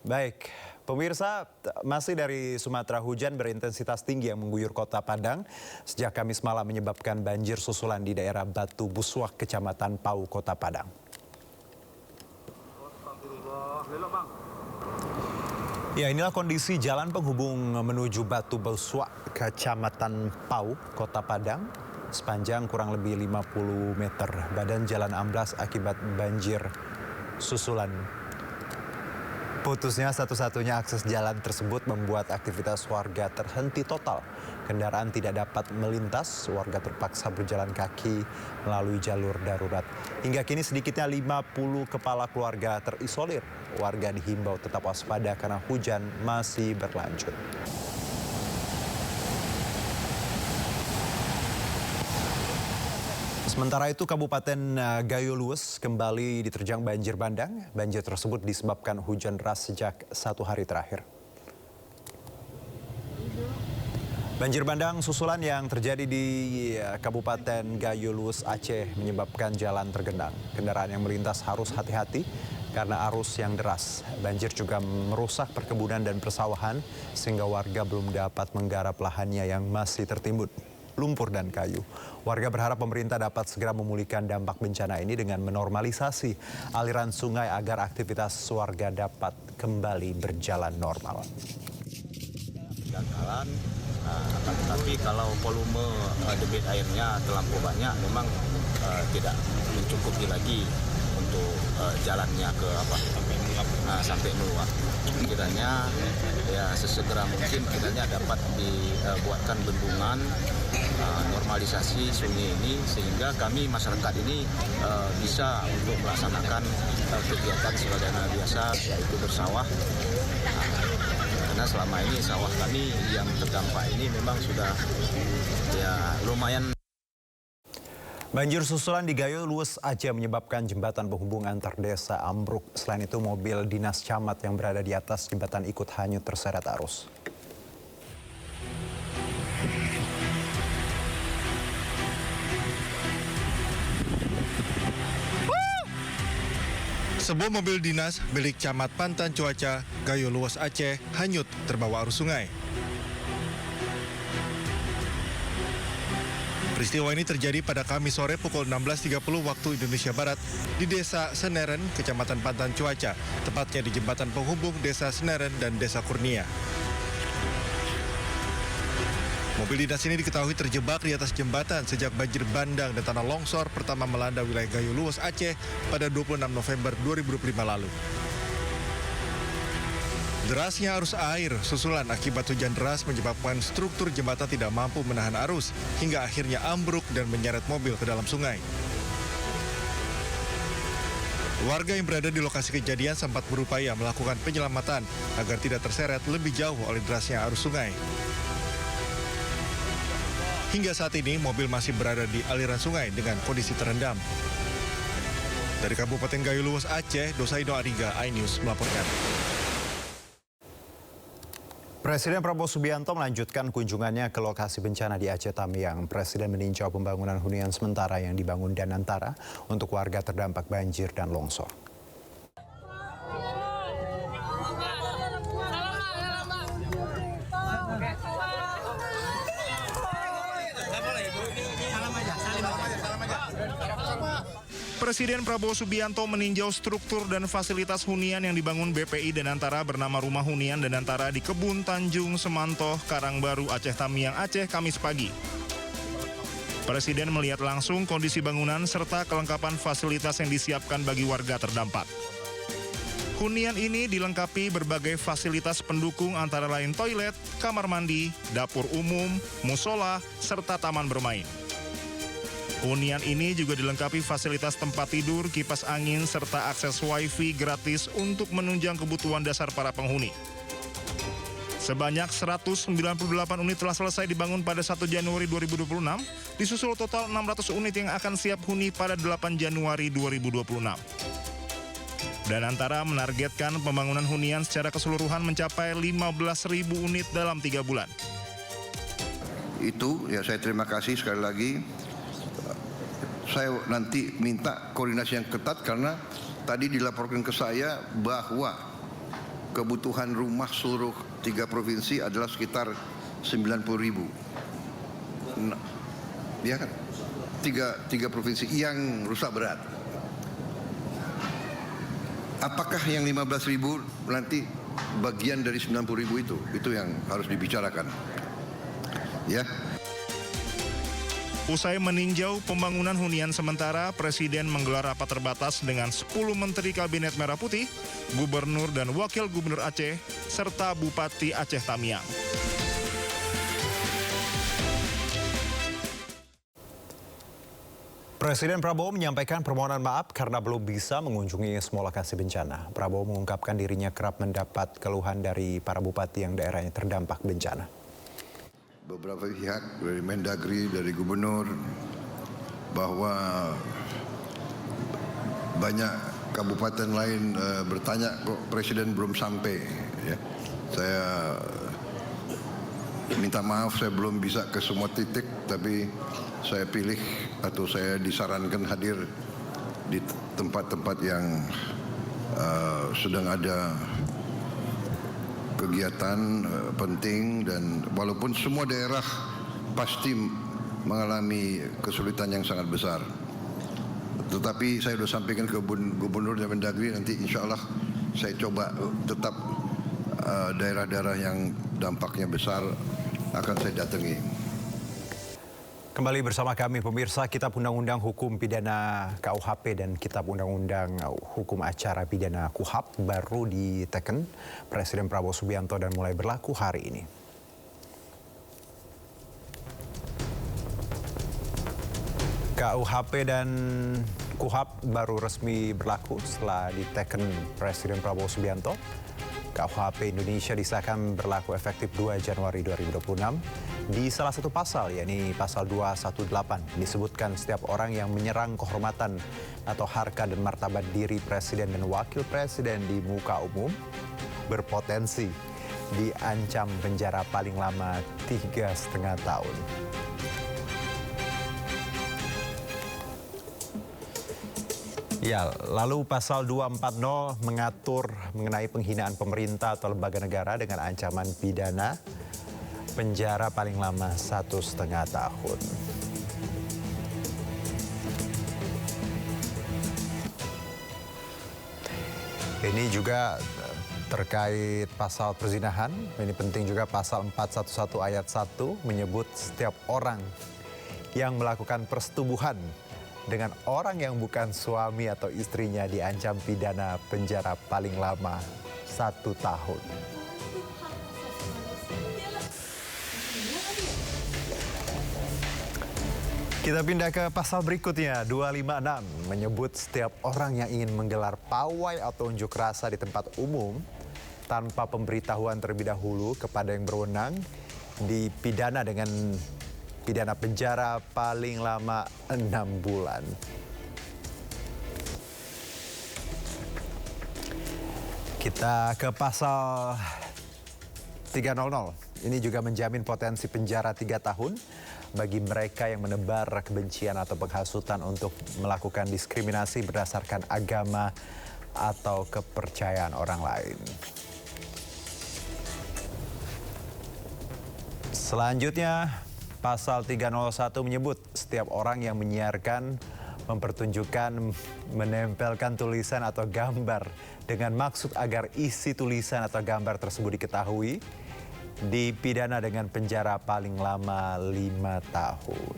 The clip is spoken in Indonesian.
Baik, pemirsa, masih dari Sumatera, hujan berintensitas tinggi yang mengguyur kota Padang sejak Kamis malam menyebabkan banjir susulan di daerah Batu Buswak, Kecamatan Pau, Kota Padang. Ya, inilah kondisi jalan penghubung menuju Batu Buswak, Kecamatan Pau, Kota Padang. Sepanjang kurang lebih 50 meter, badan jalan amblas akibat banjir susulan. Putusnya satu-satunya akses jalan tersebut membuat aktivitas warga terhenti total. Kendaraan tidak dapat melintas, warga terpaksa berjalan kaki melalui jalur darurat. Hingga kini sedikitnya 50 kepala keluarga terisolir. Warga dihimbau tetap waspada karena hujan masih berlanjut. Sementara itu, Kabupaten Gayo Luwes kembali diterjang banjir bandang. Banjir tersebut disebabkan hujan deras sejak 1 hari terakhir. Banjir bandang susulan yang terjadi di Kabupaten Gayo Luwes, Aceh menyebabkan jalan tergenang. Kendaraan yang melintas harus hati-hati karena arus yang deras. Banjir juga merusak perkebunan dan persawahan sehingga warga belum dapat menggarap lahannya yang masih tertimbun lumpur dan kayu. Warga berharap pemerintah dapat segera memulihkan dampak bencana ini dengan menormalisasi aliran sungai agar aktivitas warga dapat kembali berjalan normal. Gagalan, tapi kalau volume debit airnya terlampau banyak, memang tidak mencukupi lagi untuk jalannya ke sampai meluap. Kiranya ya sesegera mungkin kiranya dapat dibuatkan bendungan, normalisasi sungai ini sehingga kami masyarakat ini bisa untuk melaksanakan kegiatan sebagaimana biasa, yaitu bersawah. Karena selama ini sawah kami yang terdampak ini memang sudah ya lumayan. Banjir susulan di Gayo Luwes, Aceh menyebabkan jembatan penghubung antar desa ambruk. Selain itu, mobil dinas camat yang berada di atas jembatan ikut hanyut terseret arus. Sebuah mobil dinas milik Camat Pantan Cuaca, Gayo Luwes, Aceh hanyut terbawa arus sungai. Peristiwa ini terjadi pada Kamis sore pukul 16.30 waktu Indonesia Barat di Desa Seneren, Kecamatan Pantan Cuaca, tepatnya di jembatan penghubung Desa Seneren dan Desa Kurnia. Mobil dinas ini diketahui terjebak di atas jembatan sejak banjir bandang dan tanah longsor pertama melanda wilayah Gayo Luwes, Aceh pada 26 November 2025 lalu. Derasnya arus air susulan akibat hujan deras menyebabkan struktur jembatan tidak mampu menahan arus hingga akhirnya ambruk dan menyeret mobil ke dalam sungai. Warga yang berada di lokasi kejadian sempat berupaya melakukan penyelamatan agar tidak terseret lebih jauh oleh derasnya arus sungai. Hingga saat ini mobil masih berada di aliran sungai dengan kondisi terendam. Dari Kabupaten Gayo Luwes, Aceh, Dosaido Ariga, iNews melaporkan. Presiden Prabowo Subianto melanjutkan kunjungannya ke lokasi bencana di Aceh Tamiang. Presiden meninjau pembangunan hunian sementara yang dibangun Danantara untuk warga terdampak banjir dan longsor. Presiden Prabowo Subianto meninjau struktur dan fasilitas hunian yang dibangun BPI Danantara bernama Rumah Hunian Danantara di Kebun Tanjung Semantoh, Karangbaru, Aceh Tamiang, Aceh, Kamis pagi. Presiden melihat langsung kondisi bangunan serta kelengkapan fasilitas yang disiapkan bagi warga terdampak. Hunian ini dilengkapi berbagai fasilitas pendukung antara lain toilet, kamar mandi, dapur umum, musola, serta taman bermain. Hunian ini juga dilengkapi fasilitas tempat tidur, kipas angin, serta akses wifi gratis untuk menunjang kebutuhan dasar para penghuni. Sebanyak 198 unit telah selesai dibangun pada 1 Januari 2026, disusul total 600 unit yang akan siap huni pada 8 Januari 2026. Danantara menargetkan pembangunan hunian secara keseluruhan mencapai 15.000 unit dalam 3 bulan. Itu ya, saya terima kasih sekali lagi. Saya nanti minta koordinasi yang ketat karena tadi dilaporkan ke saya bahwa kebutuhan rumah seluruh 3 provinsi adalah sekitar 90.000. Nah, ya kan? Tiga provinsi yang rusak berat. Apakah yang 15.000 nanti bagian dari 90.000 itu? Itu yang harus dibicarakan. Ya. Usai meninjau pembangunan hunian sementara, Presiden menggelar rapat terbatas dengan 10 Menteri Kabinet Merah Putih, Gubernur dan Wakil Gubernur Aceh, serta Bupati Aceh Tamiang. Presiden Prabowo menyampaikan permohonan maaf karena belum bisa mengunjungi semua lokasi bencana. Prabowo mengungkapkan dirinya kerap mendapat keluhan dari para bupati yang daerahnya terdampak bencana. Beberapa pihak dari Mendagri, dari Gubernur, bahwa banyak kabupaten lain bertanya kok Presiden belum sampai. Ya. Saya minta maaf saya belum bisa ke semua titik, tapi saya pilih atau saya disarankan hadir di tempat-tempat yang sedang ada kegiatan penting, dan walaupun semua daerah pasti mengalami kesulitan yang sangat besar. Tetapi saya sudah sampaikan ke Gubernur dan Mendagri, nanti insya Allah saya coba tetap daerah-daerah yang dampaknya besar akan saya datangi. Kembali bersama kami pemirsa, Kitab Undang-Undang Hukum Pidana KUHP dan Kitab Undang-Undang Hukum Acara Pidana KUHAP baru diteken Presiden Prabowo Subianto dan mulai berlaku hari ini. KUHP dan KUHAP baru resmi berlaku setelah diteken Presiden Prabowo Subianto. KUHP Indonesia disahkan berlaku efektif 2 Januari 2026. Di salah satu pasal, yakni pasal 218, disebutkan setiap orang yang menyerang kehormatan atau harkat dan martabat diri Presiden dan Wakil Presiden di muka umum berpotensi diancam penjara paling lama 3,5 tahun. Ya, lalu pasal 240 mengatur mengenai penghinaan pemerintah atau lembaga negara dengan ancaman pidana penjara paling lama 1,5 tahun. Ini juga terkait pasal perzinahan. Ini penting juga, pasal 411 ayat 1 menyebut setiap orang yang melakukan persetubuhan dengan orang yang bukan suami atau istrinya diancam pidana penjara paling lama 1 tahun. Kita pindah ke pasal berikutnya, 256, menyebut setiap orang yang ingin menggelar pawai atau unjuk rasa di tempat umum tanpa pemberitahuan terlebih dahulu kepada yang berwenang dipidana dengan pidana penjara paling lama 6 bulan. Kita ke pasal 300. Ini juga menjamin potensi penjara 3 tahun bagi mereka yang menebar kebencian atau penghasutan untuk melakukan diskriminasi berdasarkan agama atau kepercayaan orang lain. Selanjutnya, pasal 301 menyebut setiap orang yang menyiarkan, mempertunjukkan, menempelkan tulisan atau gambar dengan maksud agar isi tulisan atau gambar tersebut diketahui, dipidana dengan penjara paling lama 5 tahun.